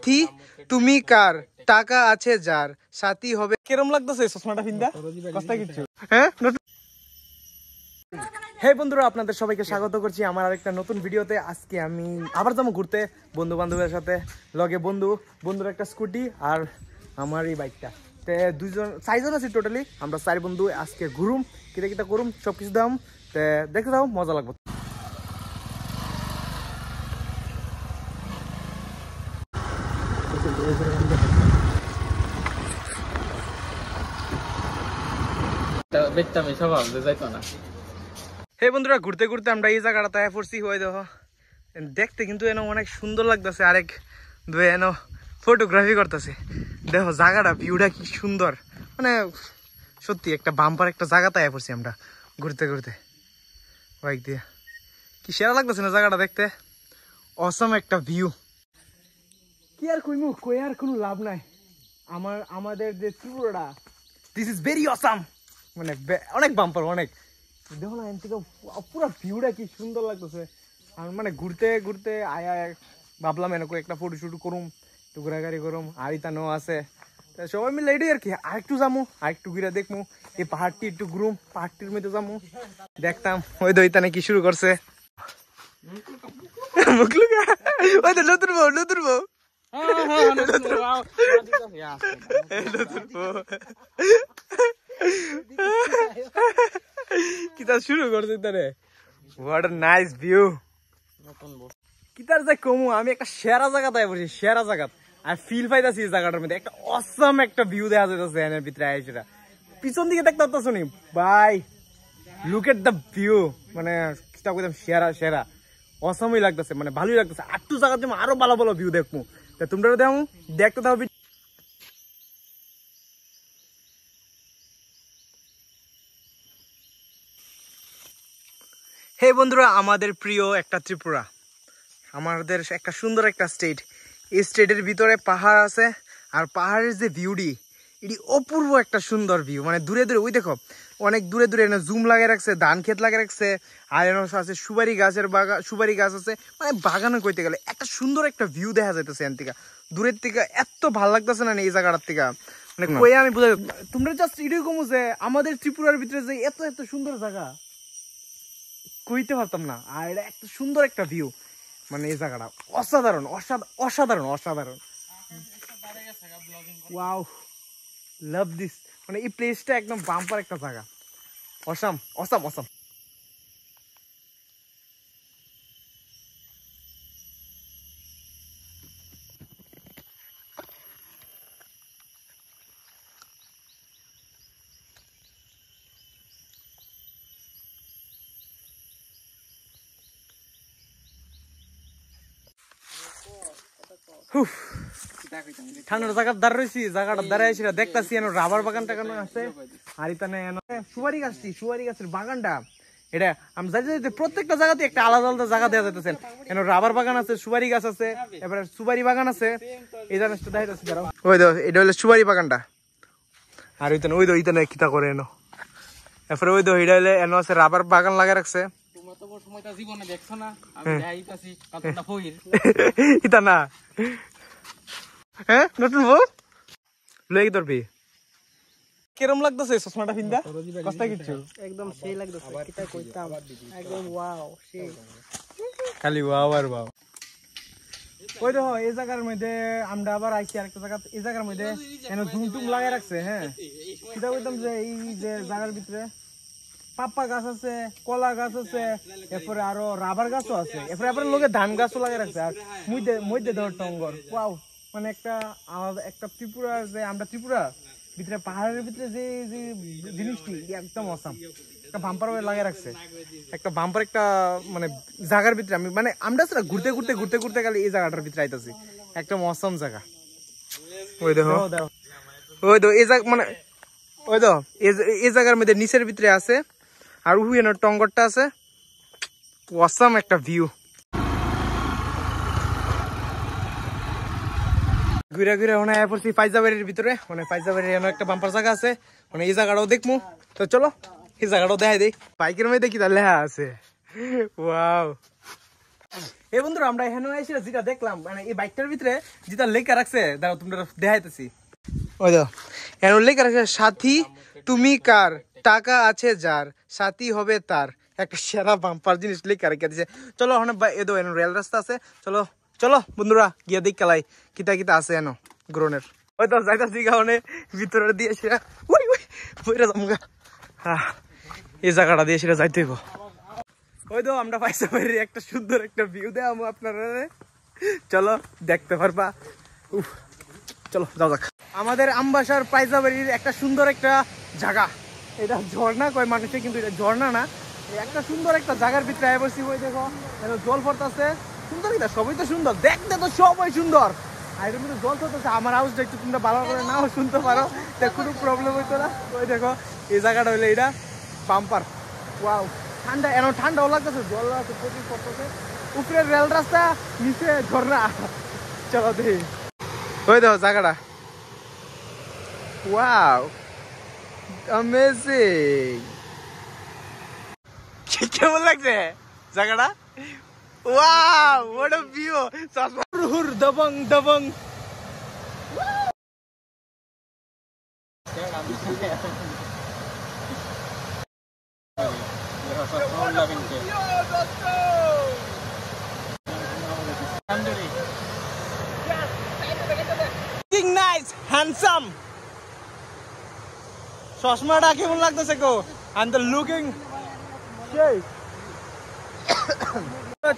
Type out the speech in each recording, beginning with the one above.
সাথী তুমি কার টাকা আছে যার সাথী হবে কেরম লাগতেছে চশমাটা পিন্দা কষ্ট কিছু হ্যাঁ হে বন্ধুরা আপনাদের সবাইকে স্বাগত করছি আমার আরেকটা নতুন ভিডিওতে আজকে আমি আবার যাবো ঘুরতে বন্ধু বান্ধবের সাথে লগে বন্ধুর একটা স্কুটি আর আমার এই বাইকটা তে চারজন আছি টোটালি আমরা চার বন্ধু আজকে ঘুরুম কিটা কিটা করুম সবকিছু দাম তে দেখতে দাও মজা লাগবে হে বন্ধুরা ঘুরতে ঘুরতে আমরা এই জায়গাটাতে পড়ছি হয়ে দেখো দেখতে কিন্তু এনে অনেক সুন্দর লাগতেছে আরেক দুই এনে ফটোগ্রাফি করতেছে দেখো জায়গাটা ভিউটা কি সুন্দর মানে সত্যি একটা বাম্পার একটা জায়গাতে পড়ছি আমরা ঘুরতে ঘুরতে বাইক দিয়ে কি সেরা লাগতেছে না জায়গাটা দেখতে অসম একটা ভিউ কি আর কইমু কই আর কোনো লাভ নাই আমাদের যে ত্রিপুরাটা দিস ইজ ভেরি অসাম মানে অনেক বাম্পার অনেক দেখো না এদিকে পুরো ভিউটা কি সুন্দর লাগতেছে আর মানে ঘুরতে ঘুরতে আয়া ভাবলাম এরকম একটা ফটো শুট করুম একটু ঘোরাঘুরি করুম আর ইতানো আছে সবাই মিলে এটাই আর কি আরেকটু যামু আরেকটু ঘুরে দেখমু এই পাহাড়টি একটু ঘুরুম পাহাড়টির মধ্যে যামু দেখতাম ওই তো ইতানে কি শুরু করছে ওই তো নতুন বউ কিতা শুরু করছে তারে হোয়াট আ নাইস ভিউ কিতার যে কমু আমি একটা সেরা জায়গাতে বসি সেরা জায়গা আর ফিল পাইতাছি এই জায়গাটার মধ্যে একটা অসাম একটা ভিউ দেখা যাইতেছে এর ভিতরে আইসা পিছন দিকে দেখতে পাচ্ছ নি ভাই লুক এট দ্য ভিউ মানে কিতা কইতাম সেরা সেরা অসামই লাগতেছে মানে ভালোই লাগতেছে আটটু জায়গাতে আরো ভালো ভালো ভিউ দেখবো তা তোমরা দেখো দেখতে দাও হে বন্ধুরা আমাদের প্রিয় একটা ত্রিপুরা আমাদের একটা সুন্দর একটা স্টেট এই স্টেটের ভিতরে পাহাড় আছে আর পাহাড়ের যে ভিউটি এটি অপূর্ব একটা সুন্দর ভিউ মানে দূরে দূরে ওই দেখো অনেক দূরে দূরে জুম লাগিয়ে রাখছে ধান ক্ষেত লাগিয়ে রাখছে আর আছে সুপারি গাছের বাগান সুপারি গাছ আছে মানে বাগানে কইতে গেলে একটা সুন্দর একটা ভিউ দেখা যাইতেছে এখান থেকে দূরের থেকে এত ভালো লাগতেছে না এই জায়গাটার থেকে মানে কই আমি বুঝাই তোমরা জাস্ট এটাই কমু যে আমাদের ত্রিপুরার ভিতরে যে এত এত সুন্দর জায়গা কইতে পারতাম না আর এটা একটা সুন্দর একটা ভিউ মানে এই জায়গাটা অসাধারণ অসাধারণ অসাধারণ ওয়াও লাভ দিস মানে এই প্লেসটা একদম বাম্পার একটা জায়গা অসাম অসাম অসাম ঠান্ডার জায়গার দ্বার রয়েছি জায়গাটার দ্বারা এসে দেখতেছি রাবার বাগান টাগানো আছে আর এখানে সুপারি গাছের বাগানটা এটা আমি জানি প্রত্যেকটা জায়গাতে একটা আলাদা আলাদা জায়গা দেওয়া যাইতেছেন রাবার বাগান আছে সুপারি গাছ আছে এবারে সুপারি বাগান আছে এই জিনিসটা দেখা যাচ্ছে ওই তো এটা হলো সুপারি বাগানটা আর ওই তো ইতানে কিতা করে এনো এরপরে ওই তো এটা হলে এনো আছে রাবার বাগান লাগা রাখছে ইতা না হ্যাঁ নতুন বউ লই কি ধরবি কেরম লাগতেছে চশমাটা পিন্দা কষ্ট কিছু একদম সেই লাগতেছে কিতা কইতাম একদম ওয়াও সেই খালি ওয়াও আর ওয়াও ওই দেখো এই জায়গার মধ্যে আমরা আবার আইছি আরেকটা জায়গা এই জায়গার মধ্যে এনে ঝুমটুম লাগাই রাখছে হ্যাঁ কিতা কইতাম যে এই যে জায়গার ভিতরে পাপ্পা গাছ আছে কলা গাছ আছে এরপরে আরো রাবার গাছও আছে এরপরে লোকে ধান গাছও লাগাই রাখছে আর মধ্যে ধর টঙ্গর ওয়াও মানে একটা ত্রিপুরা যে আমরা ত্রিপুরা ভিতরে পাহাড়ের ভিতরে যে যে জিনিসটি একদম অসাম একটা বাম্পার লাগিয়ে রাখছে একটা বাম্পার একটা মানে জায়গার ভিতরে আমি মানে আমরা সেটা ঘুরতে ঘুরতে ঘুরতে ঘুরতে গেলে এই জায়গাটার ভিতরে আইতাছি একদম অসাম জায়গা ওই দেখো ওই তো এই জায়গা মানে ওই তো এই জায়গার মধ্যে নিচের ভিতরে আছে আর উহুয়ের টঙ্গরটা আছে অসাম একটা ভিউ ঘুরে ঘুরে ওখানে পড়ছি পাইজাবাড়ির ভিতরে মানে পাইজাবাড়ির এমন একটা বাম্পার জায়গা আছে মানে এই জায়গাটাও দেখবো তো চলো এই জায়গাটাও দেখাই দেই বাইকের মধ্যে কি তার লেখা আছে ওয়াও এই বন্ধুরা আমরা এখানে এসে যেটা দেখলাম মানে এই বাইকটার ভিতরে যেটা লেখা রাখছে দাঁড়াও তোমরা দেখাইতেছি ওই দাও এর লেখা রাখছে সাথী তুমি কার টাকা আছে যার সাথী হবে তার একটা সেরা বাম্পার জিনিস লেখা রেখে দিছে চলো ওখানে এদো এনো রেল রাস্তা আছে চলো চলো বন্ধুরা গিয়ে দেখ কালাই কিতা কিতা আছে এনো গ্রোনের ওই তো যাইতাছি গাওনে ভিতরে দিয়ে সেরা ওই ওই বইরা যামগা এই জায়গাটা দিয়ে সেটা যাইতে হইব ওই তো আমরা পাইছে বাইরে একটা সুন্দর একটা ভিউ দেখাবো আপনারা চলো দেখতে পারবা চলো যাও যাক আমাদের আমবাসার পাইজাবাড়ির একটা সুন্দর একটা জায়গা এটা ঝর্ণা কয় মানুষে কিন্তু এটা ঝর্ণা না একটা সুন্দর একটা জায়গার ভিতরে আয় বসি ওই দেখো জল পড়তেছে সুন্দর এটা সবই তো সুন্দর দেখতে তো সবই সুন্দর আর এর মধ্যে জল পড়তেছে আমার আওয়াজটা একটু তোমরা ভালো করে নাও শুনতে পারো কোনো প্রবলেম হইতো না ওই দেখো এই জায়গাটা হইলে এটা বাম্পার ওয়াও ঠান্ডা এন ঠান্ডাও লাগতেছে জল আছে প্রচুর পড়তেছে উপরে রেল রাস্তা নিচে ঝর্ণা চলো দেখি ওই দেখো জায়গাটা ওয়াও অ্যামেজিং কেমন লাগছে জায়গাটা ওয়াও হোয়াট আ ভিউ হুর দবং দবং নাইস হ্যান্ডসাম চশমাটা কেমন লাগতেছে গো আই এম দ্য লুকিং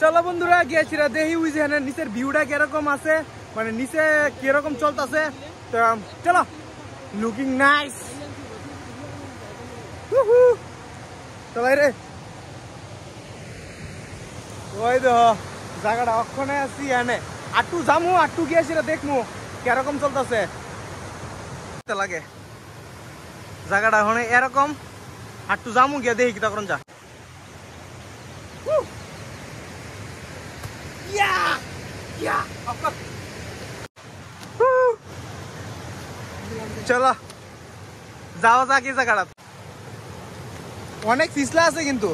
চলো বন্ধুরা গিয়েছিরা দেখি ওই যে নিচের ভিউটা কিরকম আছে মানে নিচে কিরকম চলতেছে তো চলো লুকিং নাইস চলাই রে ওই দেখো জায়গাটা অক্ষণে আছি এনে আটটু যামু আটটু গিয়েছিরা দেখমু কিরকম চলতেছে লাগে জায়গাটা এখন এরকম আটটু যামু গিয়ে দেখি কি তখন যা চলো যাওয়া যাক এই জায়গাটা অনেক পিছলা আছে কিন্তু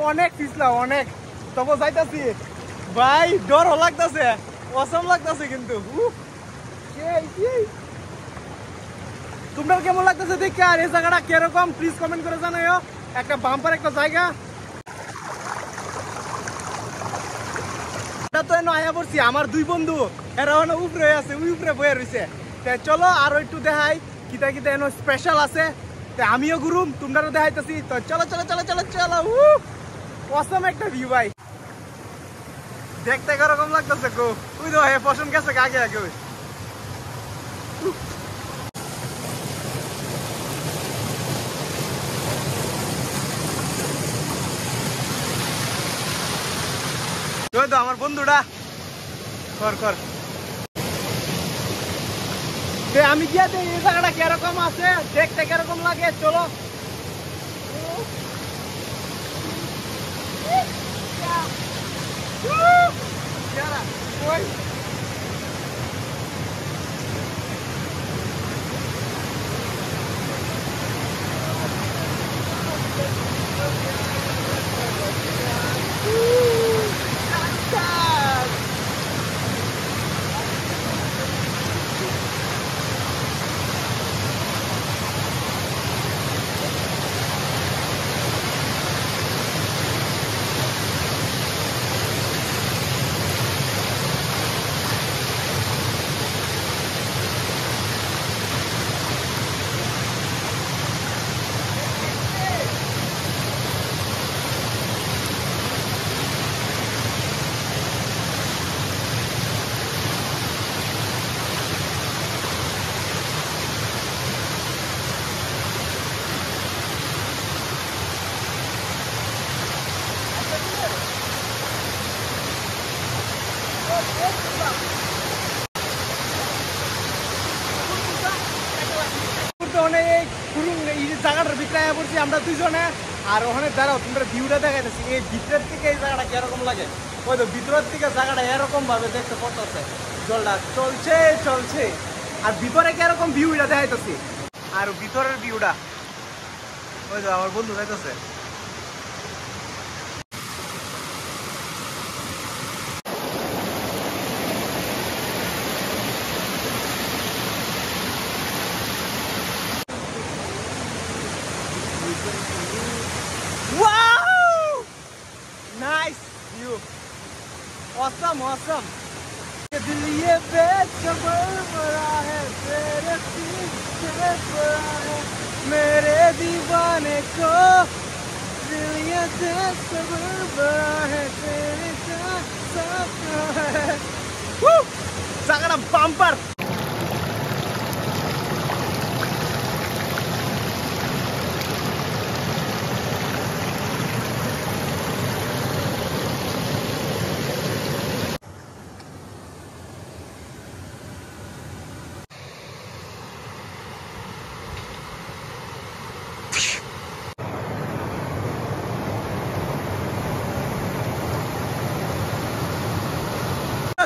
অনেক পিছলা অনেক তবে যাইতাছি ভাই ডর লাগতেছে অসম লাগতেছে কিন্তু তোমরা কেমন লাগতেছে দেখে আর এই জায়গাটা কিরকম প্লিজ কমেন্ট করে জানাও একটা বাম্পার একটা জায়গা তো এনে আয়া পড়ছি আমার দুই বন্ধু এরা উপরে আছে ওই উপরে বয়ে রয়েছে চলো আরো একটু দেখাই কিতা কিতা এনে স্পেশাল আছে আমিও ঘুরুম তোমরাও দেখাইতেছি তো চলো চলো চলো চলো চলো অসম একটা ভিউ ভাই দেখতে কিরকম লাগতেছে গো ওই তো পছন্দ গেছে আগে আগে ওই তো আমার বন্ধুটা কর কর আমি গিয়ে দেখি এই জায়গাটা কিরকম আছে দেখতে কিরকম লাগে চলো জায়গাটার ভিতরে পড়ছি আমরা দুইজনে আর ওখানে দাঁড়াও তোমরা ভিউটা দেখাইতেছি এই ভিতরের থেকে এই জায়গাটা কিরকম লাগে ওই তো ভিতরের থেকে জায়গাটা এরকম ভাবে দেখতে পড়তেছে জলটা চলছে চলছে আর ভিতরে কিরকম ভিউ এটা দেখাইতেছি আর ভিতরের ভিউটা ওই তো আমার বন্ধু যাইতেছে Wow! Nice view. Awesome, awesome. दिल ये बेखबर पड़ा है तेरे पीछे पड़ा है मेरे दीवाने को दिल ये बेखबर पड़ा है तेरे साथ है। Woo! Sangat bumper.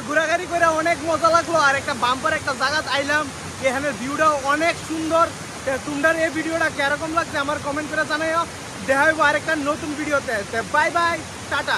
ঘোরাঘুরি করে অনেক মজা লাগলো আর একটা বাম্পার একটা জায়গা আইলাম এখানের ভিউটাও অনেক সুন্দর তোমরা এই ভিডিওটা কিরকম লাগছে আমার কমেন্ট করে জানাইও দেখা হইব আরেকটা নতুন ভিডিওতে বাই বাই টাটা।